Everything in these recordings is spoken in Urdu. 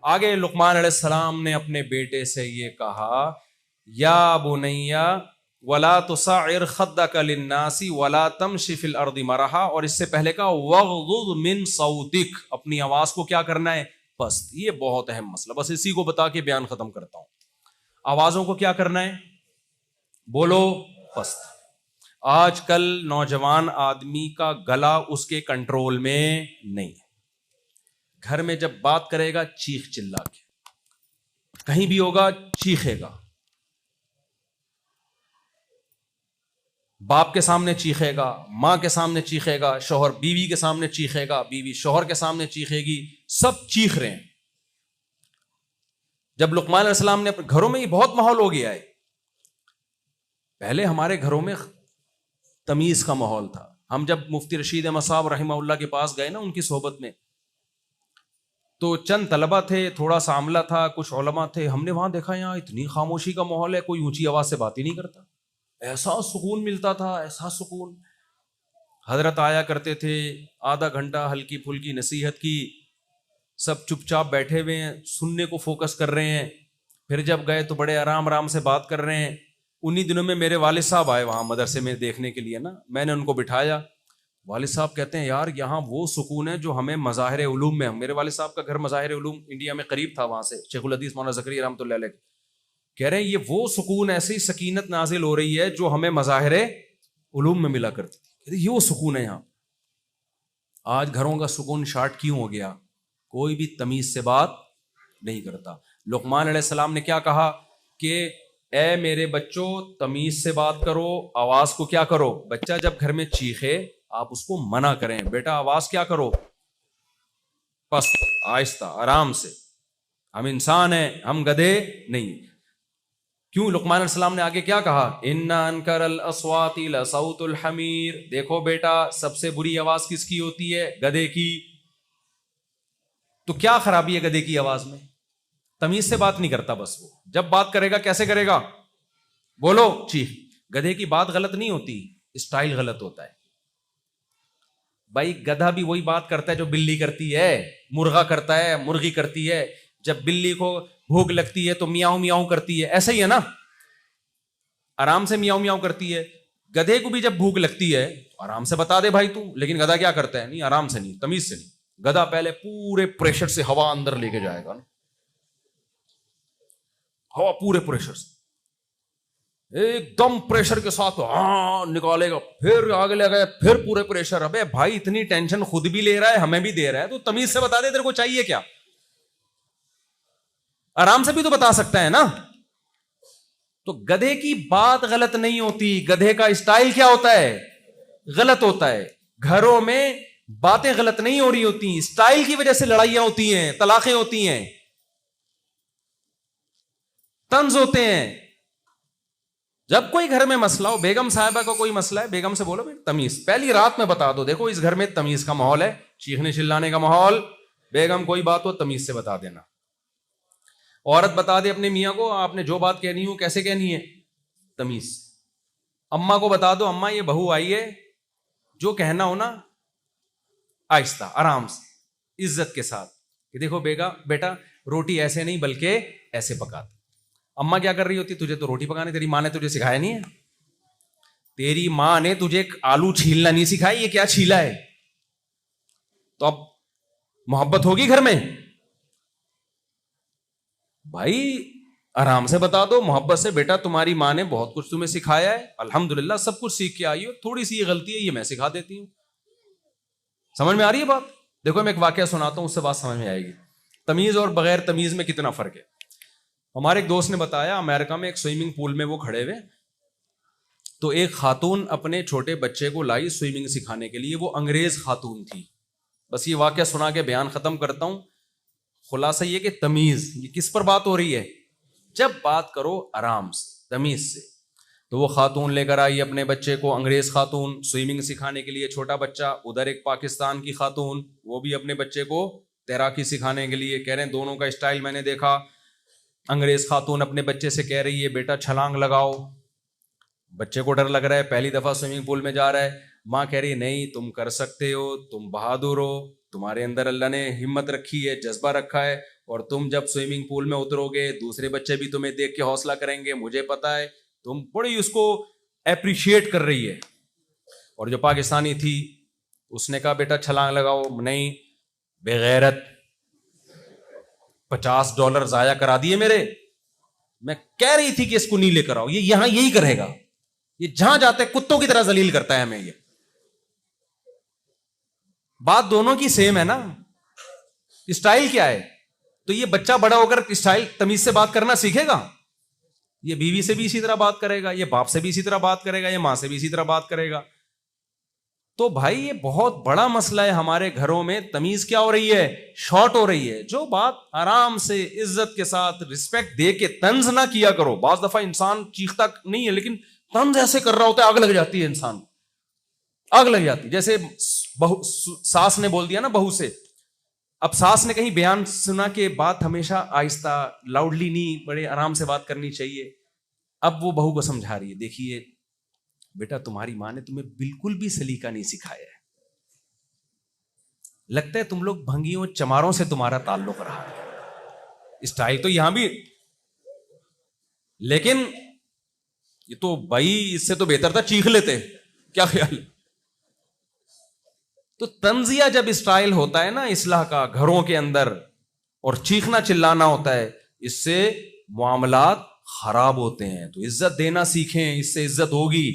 آگے لقمان علیہ السلام نے اپنے بیٹے سے یہ کہا یا بنیا ولا تصعر خدک للناس ولا تمشی فی الارض مرحا، اور اس سے پہلے کہا واغضض من صوتک، اپنی آواز کو کیا کرنا ہے؟ پست. یہ بہت اہم مسئلہ، بس اسی کو بتا کے بیان ختم کرتا ہوں. آوازوں کو کیا کرنا ہے؟ بولو پست. آج کل نوجوان آدمی کا گلا اس کے کنٹرول میں نہیں ہے. گھر میں جب بات کرے گا چیخ چلا کے، کہیں بھی ہوگا چیخے گا، باپ کے سامنے چیخے گا، ماں کے سامنے چیخے گا، شوہر بیوی کے سامنے چیخے گا، بیوی شوہر کے سامنے چیخے گی، سب چیخ رہے ہیں. جب لقمان علیہ السلام نے اپنے گھروں میں یہ بہت ماحول ہو گیا ہے. پہلے ہمارے گھروں میں تمیز کا ماحول تھا. ہم جب مفتی رشید احمد صاحب رحمہ اللہ کے پاس گئے نا ان کی صحبت میں، تو چند طلبہ تھے، تھوڑا سا عملہ تھا، کچھ علماء تھے. ہم نے وہاں دیکھا یہاں اتنی خاموشی کا ماحول ہے، کوئی اونچی آواز سے بات ہی نہیں کرتا. ایسا سکون ملتا تھا، ایسا سکون. حضرت آیا کرتے تھے، آدھا گھنٹہ ہلکی پھلکی نصیحت کی، سب چپ چاپ بیٹھے ہوئے ہیں، سننے کو فوکس کر رہے ہیں. پھر جب گئے تو بڑے آرام آرام سے بات کر رہے ہیں. انہی دنوں میں میرے والد صاحب آئے وہاں مدرسے میں دیکھنے کے لیے نا، میں نے ان کو بٹھایا. والد صاحب کہتے ہیں یار یہاں وہ سکون ہے جو ہمیں مظاہر علوم میں، میرے والد صاحب کا گھر مظاہر علوم انڈیا میں قریب تھا، وہاں سے شیخ الحدیث مولانا زکریا رحمۃ اللہ علیہ، کہہ رہے ہیں یہ وہ سکون، ایسی سکینت نازل ہو رہی ہے جو ہمیں مظاہر علوم میں ملا کرتی تھی. یہ وہ سکون ہے یہاں. آج گھروں کا سکون شارٹ کیوں ہو گیا؟ کوئی بھی تمیز سے بات نہیں کرتا. لقمان علیہ السلام نے کیا کہا کہ اے میرے بچوں تمیز سے بات کرو، آواز کو کیا کرو؟ بچہ جب گھر میں چیخے آپ اس کو منع کریں، بیٹا آواز کیا کرو؟ پست، آہستہ، آرام سے. ہم انسان ہیں، ہم گدھے نہیں. کیوں؟ لقمان علیہ السلام نے آگے کیا کہا؟ ان انکر الاصوات لصوت الحمیر. دیکھو بیٹا سب سے بری آواز کس کی ہوتی ہے؟ گدھے کی. تو کیا خرابی ہے گدھے کی آواز میں؟ تمیز سے بات نہیں کرتا. بس وہ جب بات کرے گا کیسے کرے گا؟ بولو چیخ. گدھے کی بات غلط نہیں ہوتی، اسٹائل غلط ہوتا ہے. بھائی گدھا بھی وہی بات کرتا ہے جو بلی کرتی ہے، مرغا کرتا ہے، مرغی کرتی ہے. جب بلی کو بھوک لگتی ہے تو میاؤں میاؤں کرتی ہے، ایسا ہی ہے نا، آرام سے میاؤں میاؤں کرتی ہے. گدھے کو بھی جب بھوک لگتی ہے تو آرام سے بتا دے بھائی تو، لیکن گدھا کیا کرتا ہے؟ نہیں، آرام سے نہیں، تمیز سے نہیں. گدھا پہلے پورے پریشر سے ہوا اندر لے کے جائے گا نا، ہوا پورے پریشر سے ایک دم پریشر کے ساتھ ہاں نکالے گا، پھر آگے لے گئے، پھر پورے پریشر. ابے بھائی اتنی ٹینشن خود بھی لے رہا ہے ہمیں بھی دے رہا ہے، تو تمیز سے بتا دے تیرے کو چاہیے کیا. آرام سے بھی تو بتا سکتا ہے نا. تو گدھے کی بات غلط نہیں ہوتی، گدھے کا اسٹائل کیا ہوتا ہے؟ غلط ہوتا ہے. گھروں میں باتیں غلط نہیں ہو رہی ہوتی، اسٹائل کی وجہ سے لڑائیاں ہوتی ہیں، طلاقیں ہوتی ہیں، طنز ہوتے ہیں. جب کوئی گھر میں مسئلہ ہو، بیگم صاحبہ کا کوئی مسئلہ ہے، بیگم سے بولو تمیز، پہلی رات میں بتا دو دیکھو اس گھر میں تمیز کا ماحول ہے، چیخنے چلانے کا ماحول. بیگم کوئی بات ہو تمیز سے بتا دینا. عورت بتا دے اپنے میاں کو آپ نے جو بات کہنی ہو کیسے کہنی ہے؟ تمیز. اماں کو بتا دو اماں یہ بہو آئی ہے، جو کہنا ہو نا آہستہ آرام سے عزت کے ساتھ کہ دیکھو بیٹا روٹی ایسے نہیں بلکہ ایسے پکاتے. اماں کیا کر رہی ہوتی؟ تجھے تو روٹی پکانے تیری ماں نے تجھے سکھایا نہیں ہے، تیری ماں نے تجھے آلو چھیلنا نہیں سکھایا، یہ کیا چھیلا ہے؟ تو اب محبت ہوگی گھر میں؟ بھائی آرام سے بتا دو محبت سے، بیٹا تمہاری ماں نے بہت کچھ تمہیں سکھایا ہے، الحمدللہ سب کچھ سیکھ کے آئی ہو، تھوڑی سی یہ غلطی ہے یہ میں سکھا دیتی ہوں. سمجھ میں آ رہی ہے بات؟ دیکھو میں ایک واقعہ سناتا ہوں، اس سے بات سمجھ میں آئے گی. تمیز اور بغیر تمیز میں کتنا فرق ہے. ہمارے ایک دوست نے بتایا امریکہ میں ایک سوئمنگ پول میں وہ کھڑے ہوئے تو ایک خاتون اپنے چھوٹے بچے کو لائی سوئمنگ سکھانے کے لیے. وہ انگریز خاتون تھی. بس یہ واقعہ سنا کے بیان ختم کرتا ہوں. خلاصہ یہ کہ تمیز، یہ کس پر بات ہو رہی ہے؟ جب بات کرو آرام سے تمیز سے. تو وہ خاتون لے کر آئی اپنے بچے کو، انگریز خاتون سوئمنگ سکھانے کے لیے، چھوٹا بچہ. ادھر ایک پاکستان کی خاتون، وہ بھی اپنے بچے کو تیراکی سکھانے کے لیے. کہہ رہے ہیں دونوں کا اسٹائل میں نے دیکھا. انگریز خاتون اپنے بچے سے کہہ رہی ہے بیٹا چھلانگ لگاؤ. بچے کو ڈر لگ رہا ہے، پہلی دفعہ سوئمنگ پول میں جا رہا ہے. ماں کہہ رہی ہے نہیں تم کر سکتے ہو، تم بہادر ہو، تمہارے اندر اللہ نے ہمت رکھی ہے، جذبہ رکھا ہے، اور تم جب سوئمنگ پول میں اترو گے دوسرے بچے بھی تمہیں دیکھ کے حوصلہ کریں گے, مجھے پتا ہے تم بڑی اس کو اپریشیٹ کر رہی ہے. اور جو پاکستانی تھی اس نے کہا بیٹا چھلانگ لگاؤ. نہیں, بے غیرت, $50 ضائع کرا دیے میرے. میں کہہ رہی تھی کہ اس کو نہیں لے کر آؤ, یہ یہاں یہی کرے گا, یہ جہاں جاتے کتوں کی طرح ذلیل کرتا ہے ہمیں. یہ بات دونوں کی سیم ہے نا, اسٹائل کیا ہے. تو یہ بچہ بڑا ہو کر اسٹائل تمیز سے بات کرنا سیکھے گا, یہ بیوی سے بھی اسی طرح بات کرے گا, یہ باپ سے بھی اسی طرح بات کرے گا, یہ ماں سے بھی اسی طرح بات کرے گا. تو بھائی یہ بہت بڑا مسئلہ ہے ہمارے گھروں میں. تمیز کیا ہو رہی ہے, شارٹ ہو رہی ہے. جو بات آرام سے عزت کے ساتھ رسپیکٹ دے کے طنز نہ کیا کرو. بعض دفعہ انسان چیختا نہیں ہے لیکن طنز ایسے کر رہا ہوتا ہے, آگ لگ جاتی ہے, انسان آگ لگ جاتی. جیسے ساس نے بول دیا نا بہو سے, اب ساس نے کہیں بیان سنا کہ بات ہمیشہ آہستہ لاؤڈلی نہیں, بڑے آرام سے بات کرنی چاہیے. اب وہ بہو کو سمجھا رہی ہے, دیکھیے بیٹا تمہاری ماں نے تمہیں بالکل بھی سلیقہ نہیں سکھایا ہے, لگتا ہے تم لوگ بھنگیوں چماروں سے تمہارا تعلق رہا ہے. اسٹائل تو یہاں بھی, لیکن یہ تو بھائی اس سے تو بہتر تھا چیخ لیتے. کیا خیال ہے؟ تو تنزیہ جب اسٹائل ہوتا ہے نا اصلاح کا گھروں کے اندر, اور چیخنا چلانا ہوتا ہے, اس سے معاملات خراب ہوتے ہیں. تو عزت دینا سیکھیں, اس سے عزت ہوگی.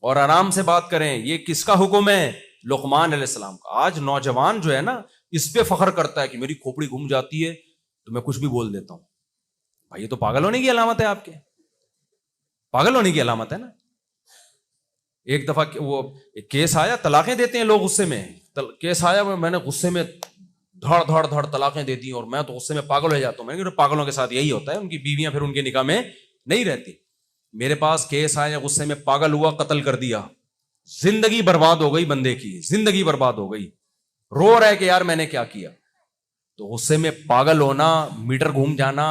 اور آرام سے بات کریں. یہ کس کا حکم ہے؟ لقمان علیہ السلام کا. آج نوجوان جو ہے نا اس پہ فخر کرتا ہے کہ میری کھوپڑی گھوم جاتی ہے تو میں کچھ بھی بول دیتا ہوں. بھائی یہ تو پاگل ہونے کی علامت ہے, آپ کے پاگل ہونے کی علامت ہے نا. ایک دفعہ وہ کیس آیا, طلاقیں دیتے ہیں لوگ غصے میں. کیس آیا, میں نے غصے میں دھڑ دھڑ دھڑ طلاقیں دے دی, اور میں تو غصے میں پاگل ہو جاتا ہوں. میں نے کہا پاگلوں کے ساتھ یہی ہوتا ہے, ان کی بیویاں پھر ان کے نکاح میں نہیں رہتی. میرے پاس کیس آیا, غصے میں پاگل ہوا, قتل کر دیا. زندگی برباد ہو گئی بندے کی, زندگی برباد ہو گئی. رو رہا ہے کہ یار میں نے کیا کیا. تو غصے میں پاگل ہونا, میٹر گھوم جانا,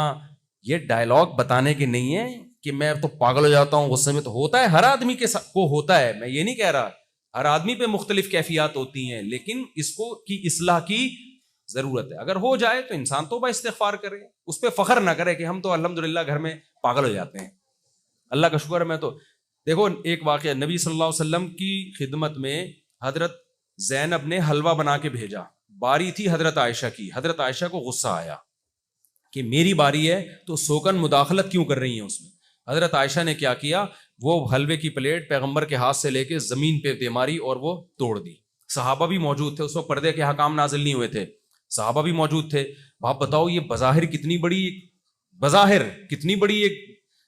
یہ ڈائلاگ بتانے کے نہیں ہے کہ میں تو پاگل ہو جاتا ہوں غصے میں. تو ہوتا ہے, ہر آدمی کے کو ہوتا ہے, میں یہ نہیں کہہ رہا, ہر آدمی پہ مختلف کیفیات ہوتی ہیں, لیکن اس کو کی اصلاح کی ضرورت ہے. اگر ہو جائے تو انسان توبہ استغفار کرے, اس پہ فخر نہ کرے کہ ہم تو الحمدللہ گھر میں پاگل ہو جاتے ہیں. اللہ کا شکر ہے. میں تو دیکھو ایک واقعہ, نبی صلی اللہ علیہ وسلم کی خدمت میں حضرت زینب نے حلوہ بنا کے بھیجا. باری تھی حضرت عائشہ کی. حضرت عائشہ کو غصہ آیا کہ میری باری ہے تو سوکن مداخلت کیوں کر رہی ہیں اس میں. حضرت عائشہ نے کیا کیا, وہ حلوے کی پلیٹ پیغمبر کے ہاتھ سے لے کے زمین پہ دے ماری اور وہ توڑ دی. صحابہ بھی موجود تھے, اس وقت پردے کے حکام نازل نہیں ہوئے تھے, صحابہ بھی موجود تھے. آپ بتاؤ یہ بظاہر کتنی بڑی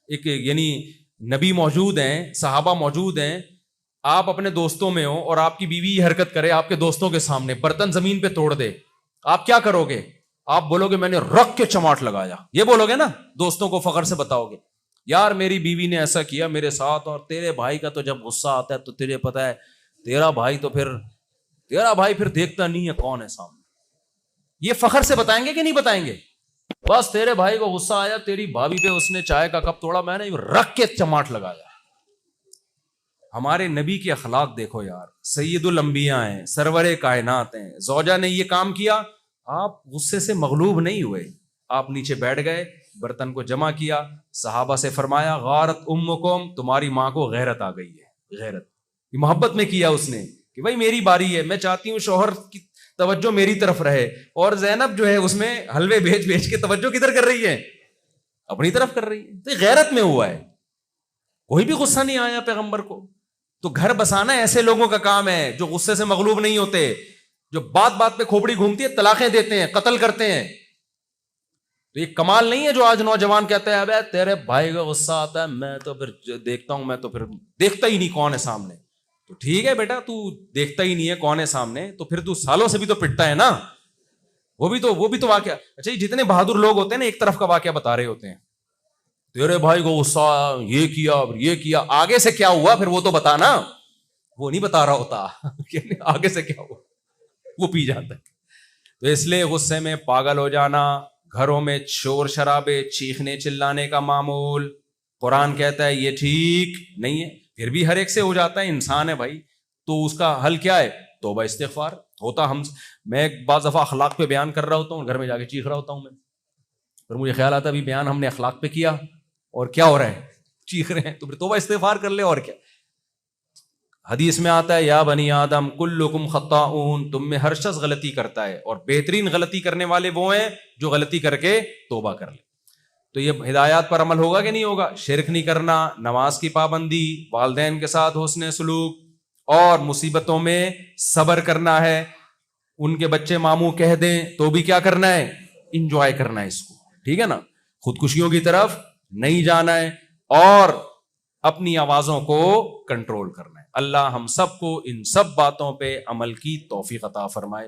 ایک یعنی نبی موجود ہیں, صحابہ موجود ہیں, آپ اپنے دوستوں میں ہو اور آپ کی بیوی یہ حرکت کرے آپ کے دوستوں کے سامنے, برتن زمین پہ توڑ دے, آپ کیا کرو گے؟ آپ بولو گے میں نے رکھ کے چماٹ لگایا, یہ بولو گے نا, دوستوں کو فخر سے بتاؤ گے یار میری بیوی نے ایسا کیا میرے ساتھ. اور تیرے بھائی کا تو جب غصہ آتا ہے تو تجھے پتا ہے تیرا بھائی پھر دیکھتا نہیں ہے کون ہے سامنے. یہ فخر سے بتائیں گے کہ نہیں بتائیں گے؟ بس تیرے بھائی کو غصہ آیا, تیری بھابھی پہ اس نے چائے کا کپ توڑا, میں نے رکھ کے چماٹ لگایا. ہمارے نبی کے اخلاق دیکھو یار, سید الانبیاء ہیں, سرور کائنات ہیں. زوجہ نے یہ کام کیا, آپ غصے سے مغلوب نہیں ہوئے, آپ نیچے بیٹھ گئے, برتن کو جمع کیا, صحابہ سے فرمایا غارت امکم, تمہاری ماں کو غیرت آ گئی ہے. غیرت محبت میں کیا اس نے کہ بھائی میری باری ہے, میں چاہتی ہوں شوہر کی توجہ میری طرف رہے. اور زینب جو ہے اس میں حلوے بھیج کے توجہ کدھر کر رہی ہے؟ اپنی طرف کر رہی ہے. تو غیرت میں ہوا ہے, کوئی بھی غصہ نہیں آیا پیغمبر کو. تو گھر بسانا ایسے لوگوں کا کام ہے جو غصے سے مغلوب نہیں ہوتے, جو بات بات پہ کھوپڑی گھومتی ہے, طلاقیں دیتے ہیں, قتل کرتے ہیں. تو یہ کمال نہیں ہے جو آج نوجوان کہتے ہیں ابے تیرے بھائی کا غصہ آتا ہے, میں تو پھر دیکھتا ہوں, میں تو پھر دیکھتا ہی نہیں کون ہے سامنے. تو ٹھیک ہے بیٹا, تو دیکھتا ہی نہیں ہے کون ہے سامنے, تو پھر تو سالوں سے بھی تو پٹتا ہے نا. وہ بھی تو واقعہ. اچھا یہ جتنے بہادر لوگ ہوتے ہیں نا ایک طرف کا واقعہ بتا رہے ہوتے ہیں, تیرے بھائی کو غصہ یہ کیا, آگے سے کیا ہوا پھر وہ تو بتانا. وہ نہیں بتا رہا ہوتا آگے سے کیا ہوا, وہ پی جاتا ہے. تو اس لیے غصے میں پاگل ہو جانا, گھروں میں شور شرابے, چیخنے چلانے کا معمول, قرآن کہتا ہے یہ ٹھیک نہیں ہے. پھر بھی ہر ایک سے ہو جاتا ہے, انسان ہے بھائی. تو اس کا حل کیا ہے؟ توبہ استغفار. ہوتا میں ایک بعض دفعہ اخلاق پہ بیان کر رہا ہوتا ہوں, گھر میں جا کے چیخ رہا ہوتا ہوں, میں پھر مجھے خیال آتا ابھی بیان ہم نے اخلاق پہ کیا اور کیا ہو رہا ہے, چیخ رہے ہیں, تو پھر توبہ استغفار کر لے اور کیا. حدیث میں آتا ہے یا بنی آدم کلکم خطاؤن, تم میں ہر شخص غلطی کرتا ہے اور بہترین غلطی کرنے والے وہ ہیں جو غلطی کر کے توبہ کر لے. تو یہ ہدایات پر عمل ہوگا کہ نہیں ہوگا؟ شرک نہیں کرنا, نماز کی پابندی, والدین کے ساتھ حسن سلوک, اور مصیبتوں میں صبر کرنا ہے. ان کے بچے ماموں کہہ دیں تو بھی کیا کرنا ہے؟ انجوائے کرنا ہے اس کو, ٹھیک ہے نا. خودکشیوں کی طرف نہیں جانا ہے اور اپنی آوازوں کو کنٹرول کرنا ہے. اللہ ہم سب کو ان سب باتوں پہ عمل کی توفیق عطا فرمائے.